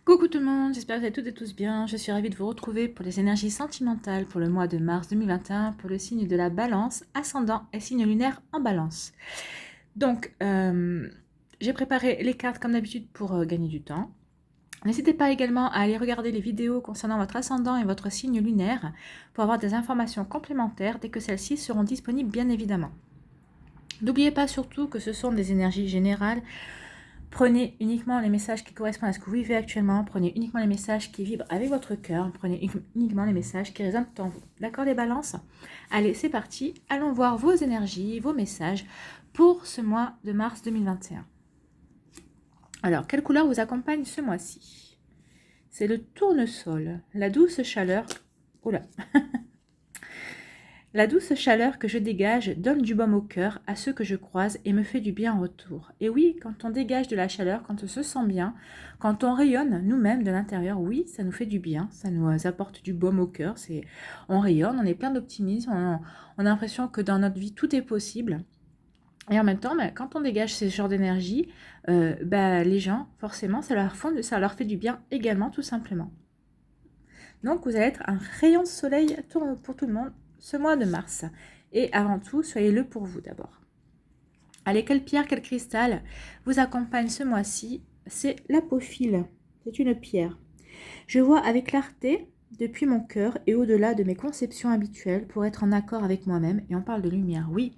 Coucou tout le monde, j'espère que vous allez toutes et tous bien. Je suis ravie de vous retrouver pour les énergies sentimentales pour le mois de mars 2021 pour le signe de la balance, ascendant et signe lunaire en balance. Donc, j'ai préparé les cartes comme d'habitude pour gagner du temps. N'hésitez pas également à aller regarder les vidéos concernant votre ascendant et votre signe lunaire pour avoir des informations complémentaires dès que celles-ci seront disponibles bien évidemment. N'oubliez pas surtout que ce sont des énergies générales. Prenez uniquement les messages qui correspondent à ce que vous vivez actuellement. Prenez uniquement les messages qui vibrent avec votre cœur. Prenez uniquement les messages qui résonnent en vous. D'accord les balances? Allez, c'est parti. Allons voir vos énergies, vos messages pour ce mois de mars 2021. Alors, quelle couleur vous accompagne ce mois-ci? C'est le tournesol, la douce chaleur. Oula La douce chaleur que je dégage donne du baume au cœur à ceux que je croise et me fait du bien en retour. Et oui, quand on dégage de la chaleur, quand on se sent bien, quand on rayonne nous-mêmes de l'intérieur, oui, ça nous fait du bien, ça nous apporte du baume au cœur, on rayonne, on est plein d'optimisme, on a l'impression que dans notre vie tout est possible. Et en même temps, quand on dégage ce genre d'énergie, les gens, forcément, ça leur fait du bien également, tout simplement. Donc, vous allez être un rayon de soleil pour tout le monde ce mois de mars. Et avant tout, soyez-le pour vous d'abord. Allez, quelle pierre, quel cristal vous accompagne ce mois-ci? C'est l'apophile. C'est une pierre. Je vois avec clarté depuis mon cœur et au-delà de mes conceptions habituelles pour être en accord avec moi-même. Et on parle de lumière, oui.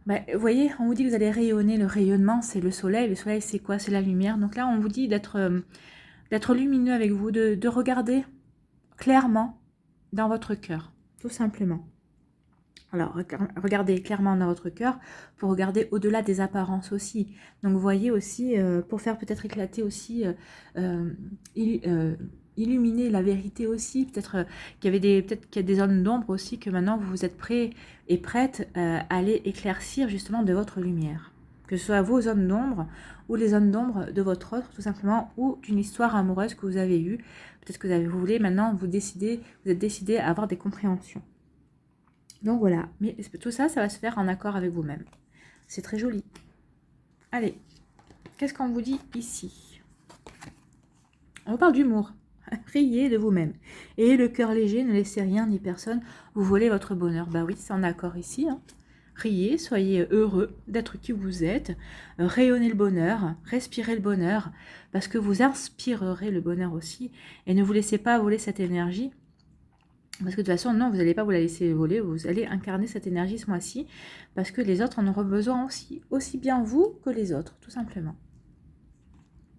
Vous voyez, on vous dit que vous allez rayonner. Le rayonnement, c'est le soleil. Le soleil, c'est quoi? C'est la lumière. Donc là, on vous dit d'être lumineux avec vous, de regarder clairement dans votre cœur, tout simplement. Alors, regardez clairement dans votre cœur pour regarder au-delà des apparences aussi. Donc, vous voyez aussi, pour faire peut-être éclater aussi, illuminer la vérité aussi. Peut-être qu'il y a des zones d'ombre aussi que maintenant vous êtes prêts et prêtes à aller éclaircir justement de votre lumière. Que ce soit vos zones d'ombre ou les zones d'ombre de votre autre, tout simplement, ou d'une histoire amoureuse que vous avez eue. Peut-être que vous voulez maintenant vous êtes décidé à avoir des compréhensions. Donc voilà, mais tout ça, ça va se faire en accord avec vous-même. C'est très joli. Allez, qu'est-ce qu'on vous dit ici? On parle d'humour. Riez de vous-même. Ayez le cœur léger, ne laissez rien ni personne vous voler votre bonheur. Bah oui, c'est en accord ici. Hein. Riez, soyez heureux d'être qui vous êtes. Rayonnez le bonheur, respirez le bonheur, parce que vous inspirerez le bonheur aussi. Et ne vous laissez pas voler cette énergie. Parce que de toute façon, non, vous n'allez pas vous la laisser voler, vous allez incarner cette énergie ce mois-ci, parce que les autres en auront besoin aussi bien vous que les autres, tout simplement.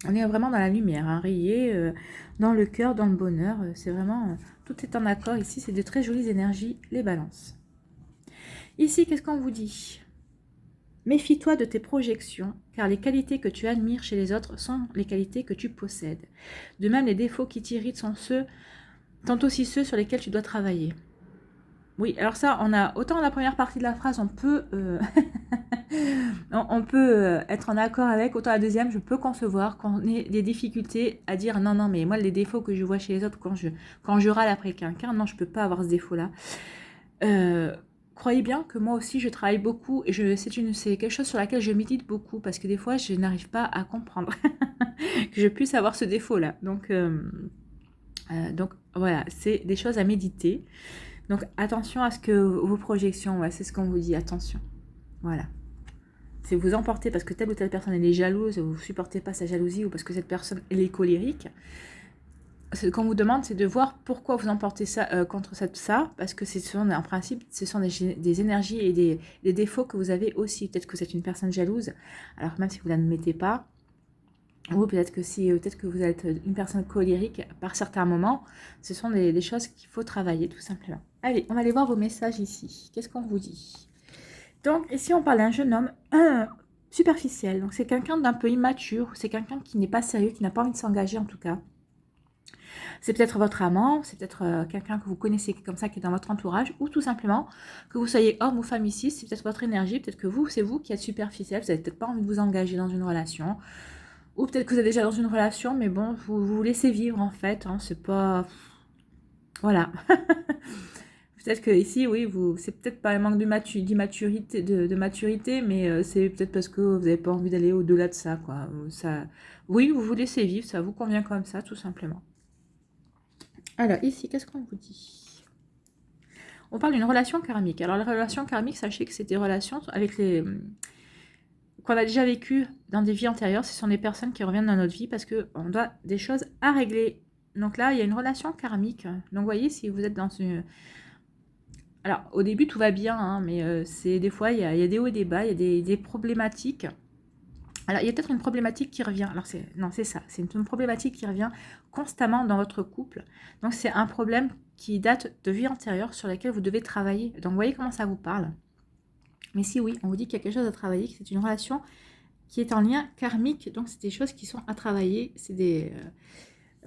On est vraiment dans la lumière, hein, riez, dans le cœur, dans le bonheur, c'est vraiment, tout est en accord ici, c'est de très jolies énergies, les balances. Ici, qu'est-ce qu'on vous dit? Méfie-toi de tes projections, car les qualités que tu admires chez les autres sont les qualités que tu possèdes. De même, les défauts qui t'irritent sont aussi ceux sur lesquels tu dois travailler. Oui, alors ça, on a autant la première partie de la phrase, on peut, on peut être en accord avec, autant la deuxième, je peux concevoir qu'on ait des difficultés à dire non, non, mais moi, les défauts que je vois chez les autres quand je râle après quelqu'un, non, je peux pas avoir ce défaut-là. Croyez bien que moi aussi, je travaille beaucoup et c'est quelque chose sur laquelle je médite beaucoup parce que des fois, je n'arrive pas à comprendre que je puisse avoir ce défaut-là. Donc voilà, c'est des choses à méditer. Donc attention à ce que vos projections, ouais, c'est ce qu'on vous dit, attention. Voilà. Si vous emportez parce que telle ou telle personne elle est jalouse, vous ne supportez pas sa jalousie ou parce que cette personne elle est colérique, ce qu'on vous demande c'est de voir pourquoi vous emportez ça contre ça, parce que en principe ce sont des énergies et des défauts que vous avez aussi. Peut-être que vous êtes une personne jalouse, alors même si vous ne l'admettez pas, ou peut-être que vous êtes une personne colérique par certains moments, ce sont des choses qu'il faut travailler tout simplement. Allez, on va aller voir vos messages ici. Qu'est-ce qu'on vous dit? Donc ici on parle d'un jeune homme superficiel. Donc c'est quelqu'un d'un peu immature, c'est quelqu'un qui n'est pas sérieux, qui n'a pas envie de s'engager en tout cas. C'est peut-être votre amant, c'est peut-être quelqu'un que vous connaissez comme ça, qui est dans votre entourage, ou tout simplement que vous soyez homme ou femme ici, c'est peut-être votre énergie, peut-être que c'est vous qui êtes superficiel, vous n'avez peut-être pas envie de vous engager dans une relation. Ou peut-être que vous êtes déjà dans une relation, mais bon, vous laissez vivre en fait. Hein, c'est pas... Voilà. Peut-être que ici, oui, c'est peut-être pas un manque d'immaturité, de maturité, mais c'est peut-être parce que vous n'avez pas envie d'aller au-delà de ça, quoi. Oui, vous vous laissez vivre, ça vous convient comme ça, tout simplement. Alors, ici, qu'est-ce qu'on vous dit? On parle d'une relation karmique. Alors, les relations karmiques, sachez que c'est des relations avec les qu'on a déjà vécues dans des vies antérieures. Ce sont des personnes qui reviennent dans notre vie parce qu'on doit des choses à régler. Donc là, il y a une relation karmique. Donc, vous voyez, si vous êtes dans une... Alors, au début, tout va bien, hein, mais c'est des fois, il y a des hauts et des bas, il y a des problématiques. Alors, il y a peut-être une problématique qui revient. Alors, c'est ça. C'est une problématique qui revient constamment dans votre couple. Donc, c'est un problème qui date de vie antérieure sur laquelle vous devez travailler. Donc, vous voyez comment ça vous parle. Mais si oui, on vous dit qu'il y a quelque chose à travailler, que c'est une relation qui est en lien karmique. Donc, c'est des choses qui sont à travailler. C'est des...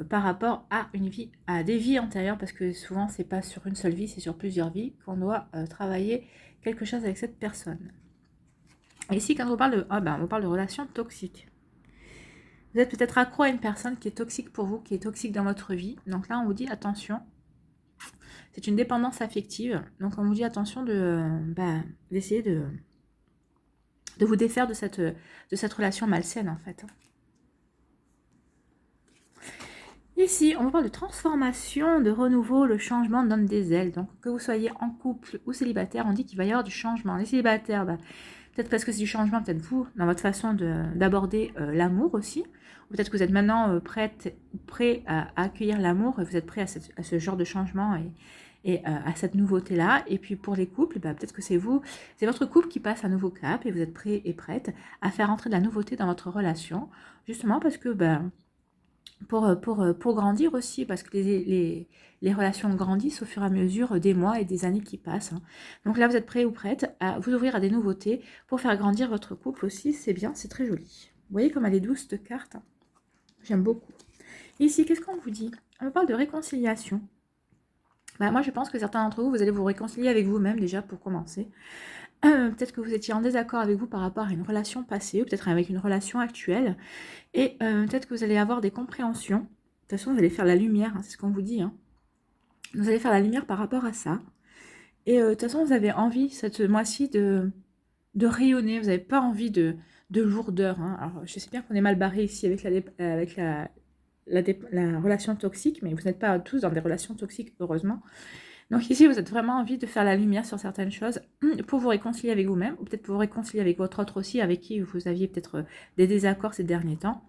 par rapport à une vie, à des vies antérieures, parce que souvent, c'est pas sur une seule vie, c'est sur plusieurs vies qu'on doit travailler quelque chose avec cette personne. Et ici, quand on parle de, on parle de relations toxiques. Vous êtes peut-être accro à une personne qui est toxique pour vous, qui est toxique dans votre vie. Donc là, on vous dit attention. C'est une dépendance affective. Donc on vous dit attention d'essayer de vous défaire de cette relation malsaine, en fait. Ici, on vous parle de transformation, de renouveau, le changement donne des ailes. Donc, que vous soyez en couple ou célibataire, on dit qu'il va y avoir du changement. Les célibataires, peut-être parce que c'est du changement, peut-être vous, dans votre façon d'aborder l'amour aussi. Ou peut-être que vous êtes maintenant prêt à accueillir l'amour, et vous êtes prêt à ce genre de changement et à cette nouveauté-là. Et puis pour les couples, peut-être que c'est votre couple qui passe un nouveau cap et vous êtes prêt et prête à faire entrer de la nouveauté dans votre relation. Justement parce que... pour grandir aussi, parce que les relations grandissent au fur et à mesure des mois et des années qui passent. Donc là, vous êtes prêt ou prête à vous ouvrir à des nouveautés pour faire grandir votre couple aussi. C'est bien, c'est très joli. Vous voyez comme elle est douce, cette carte. J'aime beaucoup. Et ici, qu'est-ce qu'on vous dit? On parle de réconciliation. Moi, je pense que certains d'entre vous, vous allez vous réconcilier avec vous-même déjà pour commencer. Peut-être que vous étiez en désaccord avec vous par rapport à une relation passée, ou peut-être avec une relation actuelle. Et peut-être que vous allez avoir des compréhensions. De toute façon, vous allez faire la lumière, c'est ce qu'on vous dit. Vous allez faire la lumière par rapport à ça. Et de toute façon, vous avez envie, cette mois-ci, de rayonner. Vous n'avez pas envie de lourdeur. Alors, je sais bien qu'on est mal barré ici avec la relation toxique, mais vous n'êtes pas tous dans des relations toxiques, heureusement. Donc ici, vous avez vraiment envie de faire la lumière sur certaines choses pour vous réconcilier avec vous-même, ou peut-être pour vous réconcilier avec votre autre aussi, avec qui vous aviez peut-être des désaccords ces derniers temps.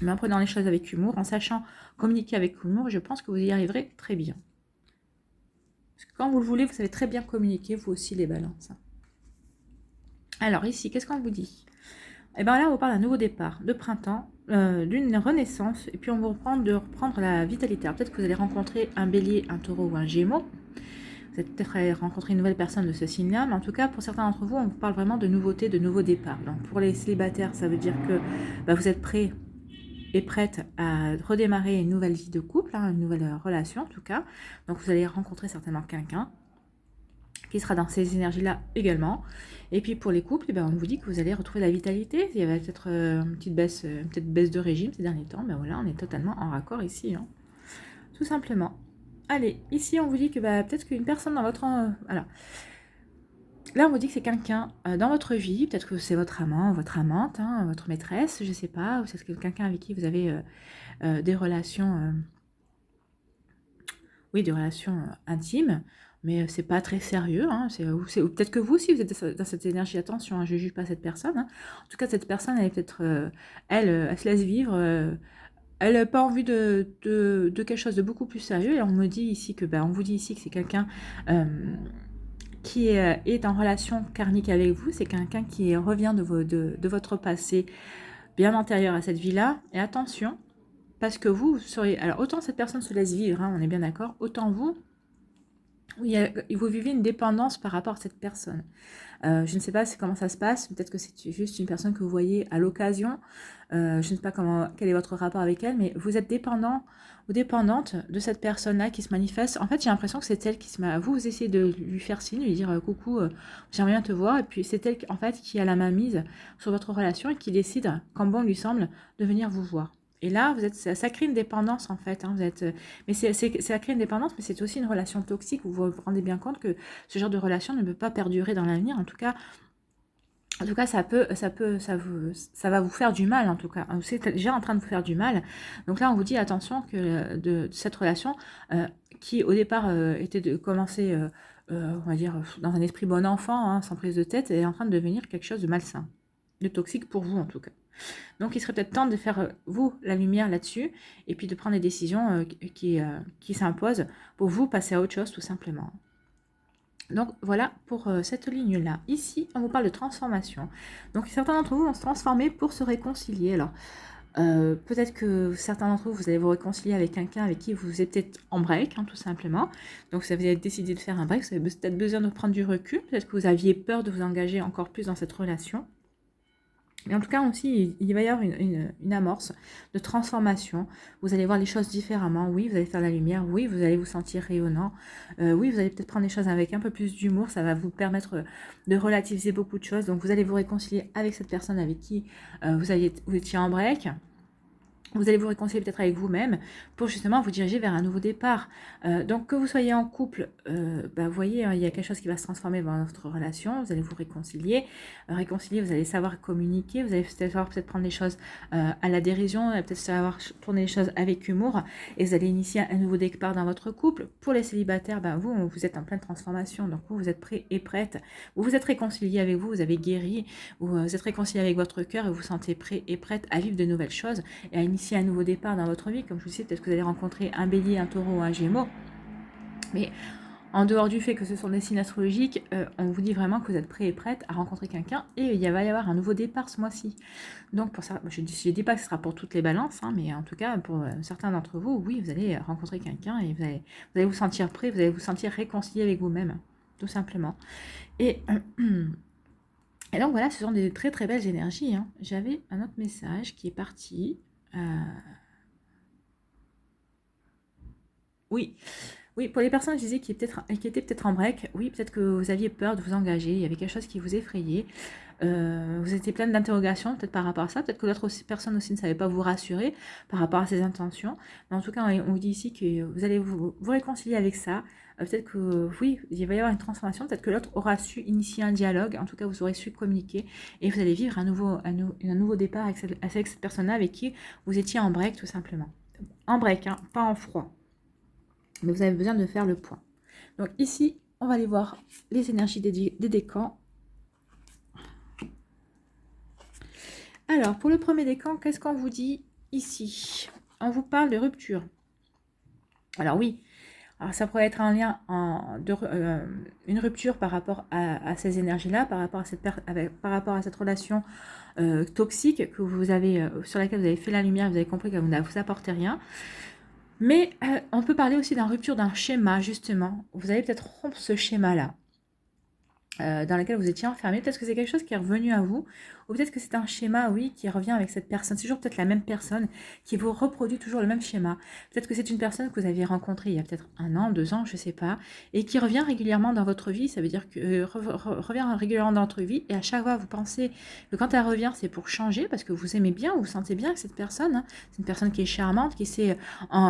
Mais en prenant les choses avec humour, en sachant communiquer avec humour, je pense que vous y arriverez très bien. Parce que quand vous le voulez, vous savez très bien communiquer, vous aussi les balances. Alors ici, qu'est-ce qu'on vous dit? Et bien là, on vous parle d'un nouveau départ, de printemps, d'une renaissance, et puis on vous reprend de reprendre la vitalité. Peut-être que vous allez rencontrer un bélier, un taureau ou un gémeau. Vous allez peut-être rencontrer une nouvelle personne de ce signe-là, mais en tout cas, pour certains d'entre vous, on vous parle vraiment de nouveautés, de nouveaux départs. Donc pour les célibataires, ça veut dire que vous êtes prêts et prête à redémarrer une nouvelle vie de couple, une nouvelle relation en tout cas. Donc vous allez rencontrer certainement quelqu'un qui sera dans ces énergies-là également. Et puis pour les couples, on vous dit que vous allez retrouver la vitalité. Il y avait peut-être une petite baisse de régime ces derniers temps, mais voilà, on est totalement en raccord ici, tout simplement. Allez, ici on vous dit que peut-être qu'une personne dans votre... alors, là on vous dit que c'est quelqu'un dans votre vie, peut-être que c'est votre amant, votre amante, votre maîtresse, je ne sais pas, ou c'est quelqu'un avec qui vous avez des relations... des relations intimes, mais c'est pas très sérieux. Peut-être que vous aussi, vous êtes dans cette énergie. Attention, je ne juge pas cette personne. En tout cas, cette personne, elle est peut-être... elle se laisse vivre. Elle n'a pas envie de quelque chose de beaucoup plus sérieux. Et on me dit ici que... on vous dit ici que c'est quelqu'un qui est en relation karmique avec vous. C'est quelqu'un qui revient de votre passé bien antérieur à cette vie-là. Et attention, parce que vous serez... Alors, autant cette personne se laisse vivre, on est bien d'accord, autant vous vivez une dépendance par rapport à cette personne. Je ne sais pas comment ça se passe, peut-être que c'est juste une personne que vous voyez à l'occasion. Je ne sais pas quel est votre rapport avec elle, mais vous êtes dépendant ou dépendante de cette personne-là qui se manifeste. En fait, j'ai l'impression que c'est elle qui se... Vous essayez de lui faire signe, lui dire coucou, j'aimerais bien te voir, et puis c'est elle en fait qui a la main mise sur votre relation et qui décide, quand bon lui semble, de venir vous voir. Et là, ça crée une dépendance en fait. Hein, mais ça crée une dépendance, mais c'est aussi une relation toxique. Vous vous rendez bien compte que ce genre de relation ne peut pas perdurer dans l'avenir. En tout cas, ça va vous faire du mal, en tout cas. C'est déjà en train de vous faire du mal. Donc là, on vous dit attention que de cette relation, qui au départ était de commencer, on va dire, dans un esprit bon enfant, hein, sans prise de tête, est en train de devenir quelque chose de malsain, de toxique pour vous, en tout cas. Donc, il serait peut-être temps de faire, vous, la lumière là-dessus, et puis de prendre des décisions qui s'imposent pour vous passer à autre chose, tout simplement. Donc voilà pour cette ligne-là. Ici, on vous parle de transformation. Donc certains d'entre vous vont se transformer pour se réconcilier. Alors, peut-être que certains d'entre vous, vous allez vous réconcilier avec quelqu'un avec qui vous êtes peut-être en break, hein, tout simplement. Donc vous avez décidé de faire un break, vous avez peut-être besoin de prendre du recul. Peut-être que vous aviez peur de vous engager encore plus dans cette relation. Mais en tout cas aussi, il va y avoir une amorce de transformation. Vous allez voir les choses différemment. Oui, vous allez faire la lumière. Oui, vous allez vous sentir rayonnant. Oui, vous allez peut-être prendre les choses avec un peu plus d'humour. Ça va vous permettre de relativiser beaucoup de choses. Donc, vous allez vous réconcilier avec cette personne avec qui vous étiez en break. Vous allez vous réconcilier peut-être avec vous-même pour justement vous diriger vers un nouveau départ. Donc que vous soyez en couple, vous voyez, hein, il y a quelque chose qui va se transformer dans votre relation. Vous allez vous réconcilier. Réconcilier, vous allez savoir communiquer. Vous allez savoir peut-être prendre les choses à la dérision, peut-être savoir tourner les choses avec humour. Et vous allez initier un nouveau départ dans votre couple. Pour les célibataires, vous êtes en pleine transformation. Donc vous êtes prêts et prêtes. Vous vous êtes réconcilié avec vous, vous avez guéri. Vous êtes réconcilié avec votre cœur et vous vous sentez prêt et prête à vivre de nouvelles choses et à initier un nouveau départ dans votre vie. Comme je vous disais, peut-être que vous allez rencontrer un bélier, un taureau ou un gémeaux. Mais en dehors du fait que ce sont des signes astrologiques, on vous dit vraiment que vous êtes prêt et prête à rencontrer quelqu'un et il va y avoir un nouveau départ ce mois-ci. Donc pour ça, je ne dis pas que ce sera pour toutes les balances, hein, mais en tout cas pour certains d'entre vous, oui, vous allez rencontrer quelqu'un et vous allez vous sentir prêt, vous allez vous sentir réconcilié avec vous-même, tout simplement. Et donc voilà, ce sont des très très belles énergies. Hein. J'avais un autre message qui est parti. Oui, pour les personnes, je disais, qui étaient peut-être en break, oui, peut-être que vous aviez peur de vous engager, il y avait quelque chose qui vous effrayait, vous étiez pleine d'interrogations peut-être par rapport à ça, peut-être que l'autre personne aussi ne savait pas vous rassurer par rapport à ses intentions, mais en tout cas, on vous dit ici que vous allez vous réconcilier avec ça, peut-être que, oui, il va y avoir une transformation, peut-être que l'autre aura su initier un dialogue, en tout cas, vous aurez su communiquer, et vous allez vivre un nouveau départ avec cette personne-là avec qui vous étiez en break, tout simplement. En break, hein, pas en froid. Mais vous avez besoin de faire le point. Donc ici, on va aller voir les énergies des décans. Alors, pour le premier décan, qu'est-ce qu'on vous dit ici? On vous parle de rupture. Alors oui, alors ça pourrait être un lien, une rupture par rapport à ces énergies-là, par rapport à cette relation toxique que vous avez, sur laquelle vous avez fait la lumière, vous avez compris qu'elle ne vous apportait rien. Mais on peut parler aussi d'une rupture d'un schéma, justement. Vous allez peut-être rompre ce schéma-là, dans lequel vous étiez enfermé. Peut-être que c'est quelque chose qui est revenu à vous, ou peut-être que c'est un schéma, oui, qui revient avec cette personne. C'est toujours peut-être la même personne qui vous reproduit toujours le même schéma. Peut-être que c'est une personne que vous aviez rencontrée il y a peut-être 1 an, 2 ans, je ne sais pas, et qui revient régulièrement dans votre vie. Ça veut dire que revient régulièrement dans votre vie, et à chaque fois, vous pensez que quand elle revient, c'est pour changer, parce que vous aimez bien, vous sentez bien que cette personne, hein, c'est une personne qui est charmante, qui sait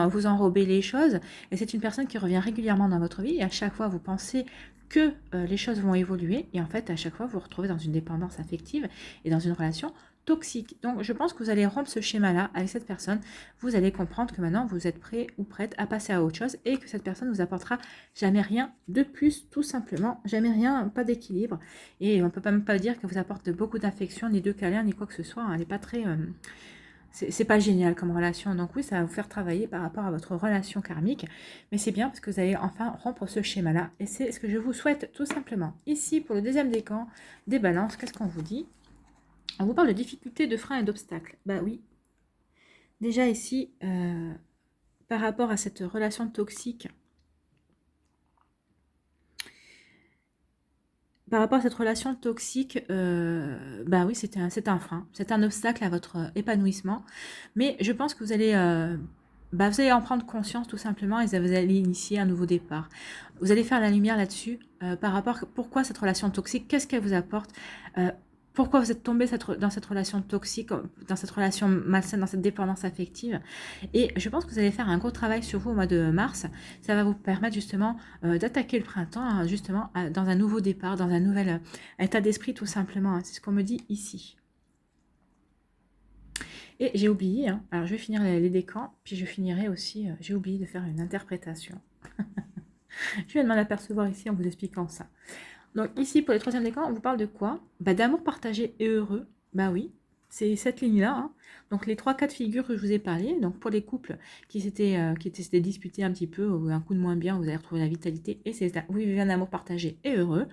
vous enrober les choses, et c'est une personne qui revient régulièrement dans votre vie, et à chaque fois, vous pensez que les choses vont évoluer et en fait à chaque fois vous vous retrouvez dans une dépendance affective et dans une relation toxique. Donc je pense que vous allez rompre ce schéma-là avec cette personne, vous allez comprendre que maintenant vous êtes prêt ou prête à passer à autre chose et que cette personne ne vous apportera jamais rien de plus, tout simplement, jamais rien, pas d'équilibre et on ne peut même pas dire qu'elle vous apporte beaucoup d'affection, ni de câlin, ni quoi que ce soit, elle n'est pas très... c'est pas génial comme relation, donc oui, ça va vous faire travailler par rapport à votre relation karmique, mais c'est bien parce que vous allez enfin rompre ce schéma-là, et c'est ce que je vous souhaite tout simplement. Ici, pour le deuxième décan des balances, qu'est-ce qu'on vous dit? On vous parle de difficultés, de freins et d'obstacles. Bah oui, déjà ici, par rapport à cette relation toxique, bah oui, c'est un frein, c'est un obstacle à votre épanouissement. Mais je pense que vous allez en prendre conscience tout simplement et vous allez initier un nouveau départ. Vous allez faire la lumière là-dessus par rapport à pourquoi cette relation toxique, qu'est-ce qu'elle vous apporte. pourquoi vous êtes tombé dans cette relation toxique, dans cette relation malsaine, dans cette dépendance affective. Et je pense que vous allez faire un gros travail sur vous au mois de mars. Ça va vous permettre justement d'attaquer le printemps, hein, justement, dans un nouveau départ, dans un nouvel état d'esprit tout simplement. Hein. C'est ce qu'on me dit ici. Et j'ai oublié, hein, alors je vais finir les décans, puis je finirai aussi, j'ai oublié de faire une interprétation. Je viens de m'en apercevoir ici en vous expliquant ça. Donc ici, pour les troisième décan, on vous parle de quoi? D'amour partagé et heureux. Bah oui, c'est cette ligne-là. Hein. Donc les 3 cas de figure que je vous ai parlé, donc pour les couples qui s'étaient disputés un petit peu, ou un coup de moins bien, vous allez retrouver la vitalité, et vous vivez un amour partagé et heureux.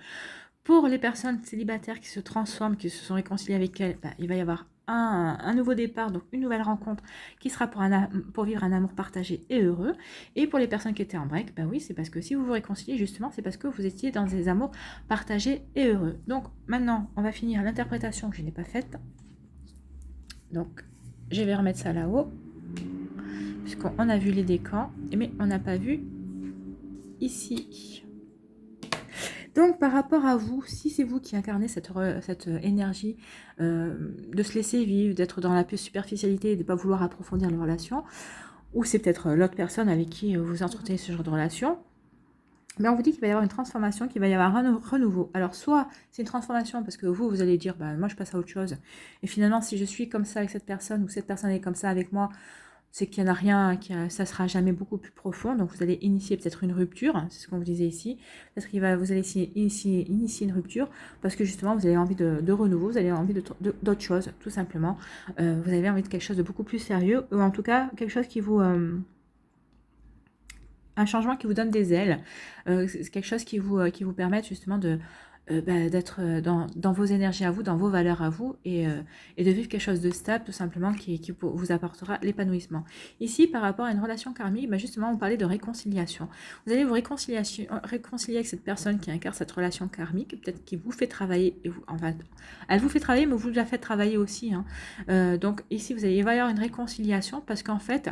Pour les personnes célibataires qui se transforment, qui se sont réconciliées avec elles, il va y avoir un nouveau départ, donc une nouvelle rencontre qui sera pour vivre un amour partagé et heureux. Et pour les personnes qui étaient en break, oui, c'est parce que si vous vous réconciliez, justement, c'est parce que vous étiez dans des amours partagés et heureux. Donc maintenant, on va finir l'interprétation que je n'ai pas faite. Donc, je vais remettre ça là-haut, puisqu'on a vu les décans, mais on n'a pas vu ici. Donc, par rapport à vous, si c'est vous qui incarnez cette énergie de se laisser vivre, d'être dans la superficialité et de ne pas vouloir approfondir les relations, ou c'est peut-être l'autre personne avec qui vous entretenez ce genre de relation, mais on vous dit qu'il va y avoir une transformation, qu'il va y avoir un renouveau. Alors, soit c'est une transformation parce que vous allez dire, moi je passe à autre chose, et finalement, si je suis comme ça avec cette personne, ou cette personne est comme ça avec moi, c'est qu'il n'y en a rien, ça sera jamais beaucoup plus profond. Donc vous allez initier peut-être une rupture, hein, c'est ce qu'on vous disait ici. Peut-être vous allez initier une rupture parce que justement vous avez envie de renouveau, vous avez envie d'autre chose, tout simplement. Vous avez envie de quelque chose de beaucoup plus sérieux, ou en tout cas quelque chose qui vous... un changement qui vous donne des ailes, c'est quelque chose qui vous permet justement d'être dans vos énergies à vous, dans vos valeurs à vous, et de vivre quelque chose de stable, tout simplement, qui vous apportera l'épanouissement. Ici, par rapport à une relation karmique, justement, on parlait de réconciliation. Vous allez vous réconcilier avec cette personne qui incarne cette relation karmique, peut-être qui vous fait travailler, elle vous fait travailler, mais vous la faites travailler aussi. Hein. Donc ici, il va y avoir une réconciliation, parce qu'en fait,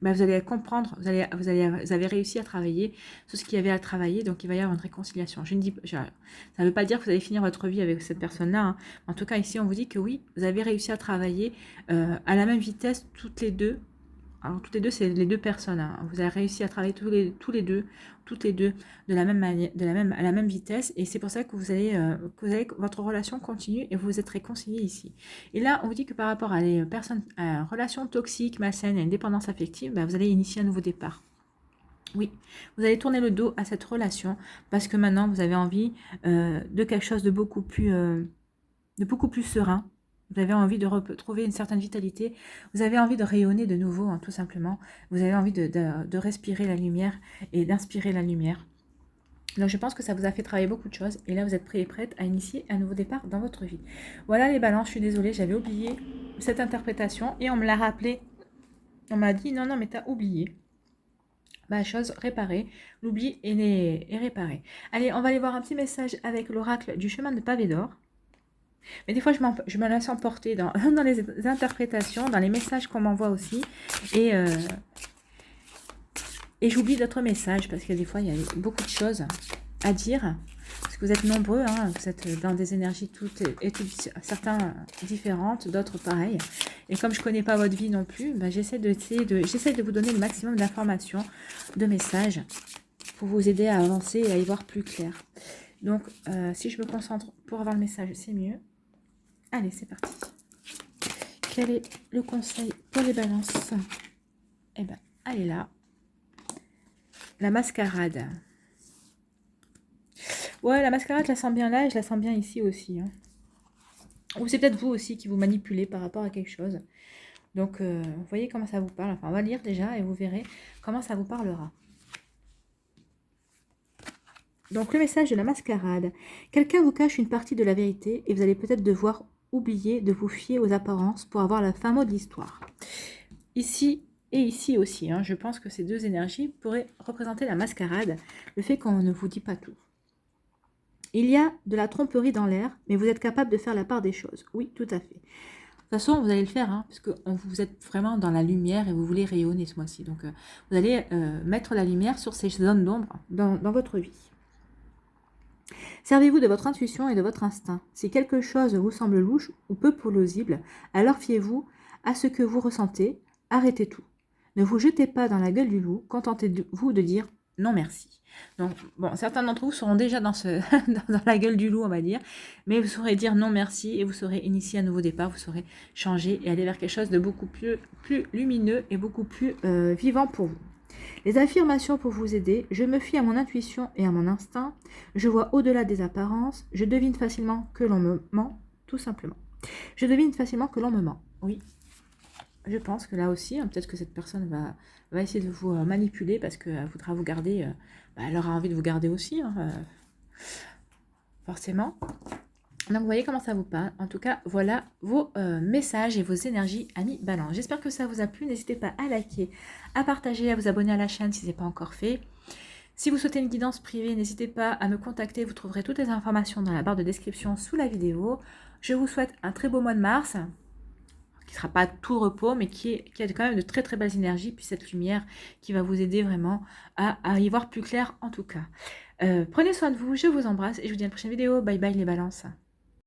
vous allez comprendre, vous avez réussi à travailler sur ce qu'il y avait à travailler, donc il va y avoir une réconciliation. Ça ne veut pas dire que vous allez finir votre vie avec cette personne-là. Hein. En tout cas, ici, on vous dit que oui, vous avez réussi à travailler à la même vitesse toutes les deux. Alors, toutes les deux, c'est les deux personnes. Hein. Vous avez réussi à travailler toutes les deux de la même manière, à la même vitesse. Et c'est pour ça que votre relation continue et vous vous êtes réconciliés ici. Et là, on vous dit que par rapport à les personnes, à relations toxiques, malsaines et une dépendance affective, vous allez initier un nouveau départ. Oui, vous allez tourner le dos à cette relation parce que maintenant, vous avez envie de quelque chose de beaucoup plus serein. Vous avez envie de retrouver une certaine vitalité. Vous avez envie de rayonner de nouveau, hein, tout simplement. Vous avez envie de respirer la lumière et d'inspirer la lumière. Donc, je pense que ça vous a fait travailler beaucoup de choses. Et là, vous êtes prêts et prêtes à initier un nouveau départ dans votre vie. Voilà les balances. Je suis désolée, j'avais oublié cette interprétation. Et on me l'a rappelé. On m'a dit, non, mais t'as oublié. Chose réparée. L'oubli est réparé. Allez, on va aller voir un petit message avec l'oracle du chemin de pavé d'or. Mais des fois, je me laisse emporter dans les interprétations, dans les messages qu'on m'envoie aussi. Et j'oublie d'autres messages parce que des fois, il y a beaucoup de choses à dire. Parce que vous êtes nombreux, hein, vous êtes dans des énergies certains différentes, d'autres pareilles. Et comme je ne connais pas votre vie non plus, j'essaie de vous donner le maximum d'informations, de messages, pour vous aider à avancer et à y voir plus clair. Donc, si je me concentre pour avoir le message, c'est mieux. Allez, c'est parti. Quel est le conseil pour les balances? Elle est là. La mascarade. Ouais, la mascarade, je la sens bien là et je la sens bien ici aussi. Hein. Ou c'est peut-être vous aussi qui vous manipulez par rapport à quelque chose. Donc, vous voyez comment ça vous parle. Enfin, on va lire déjà et vous verrez comment ça vous parlera. Donc, le message de la mascarade. Quelqu'un vous cache une partie de la vérité et vous allez peut-être devoir oublier de vous fier aux apparences pour avoir la fin mot de l'histoire. Ici et ici aussi, hein, je pense que ces deux énergies pourraient représenter la mascarade, le fait qu'on ne vous dit pas tout. Il y a de la tromperie dans l'air, mais vous êtes capable de faire la part des choses. Oui, tout à fait. De toute façon, vous allez le faire, hein, parce que vous êtes vraiment dans la lumière et vous voulez rayonner ce mois-ci. Donc, vous allez mettre la lumière sur ces zones d'ombre dans votre vie. Servez-vous de votre intuition et de votre instinct. Si quelque chose vous semble louche ou peu plausible, alors fiez-vous à ce que vous ressentez, arrêtez tout. Ne vous jetez pas dans la gueule du loup, contentez-vous de dire non merci. Donc, bon, certains d'entre vous seront déjà dans la gueule du loup, on va dire, mais vous saurez dire non merci et vous saurez initier un nouveau départ, vous saurez changer et aller vers quelque chose de beaucoup plus lumineux et beaucoup plus vivant pour vous. Les affirmations pour vous aider: je me fie à mon intuition et à mon instinct, je vois au-delà des apparences, je devine facilement que l'on me ment, tout simplement. Je devine facilement que l'on me ment. Oui, je pense que là aussi, peut-être que cette personne va essayer de vous manipuler parce qu'elle voudra vous garder, elle aura envie de vous garder aussi, forcément. Donc, vous voyez comment ça vous parle. En tout cas, voilà vos messages et vos énergies, amis Balance. J'espère que ça vous a plu. N'hésitez pas à liker, à partager, à vous abonner à la chaîne si ce n'est pas encore fait. Si vous souhaitez une guidance privée, n'hésitez pas à me contacter. Vous trouverez toutes les informations dans la barre de description sous la vidéo. Je vous souhaite un très beau mois de mars, qui ne sera pas tout repos, mais qui a quand même de très très belles énergies, puis cette lumière qui va vous aider vraiment à y voir plus clair en tout cas. Prenez soin de vous, je vous embrasse et je vous dis à la prochaine vidéo. Bye bye les balances.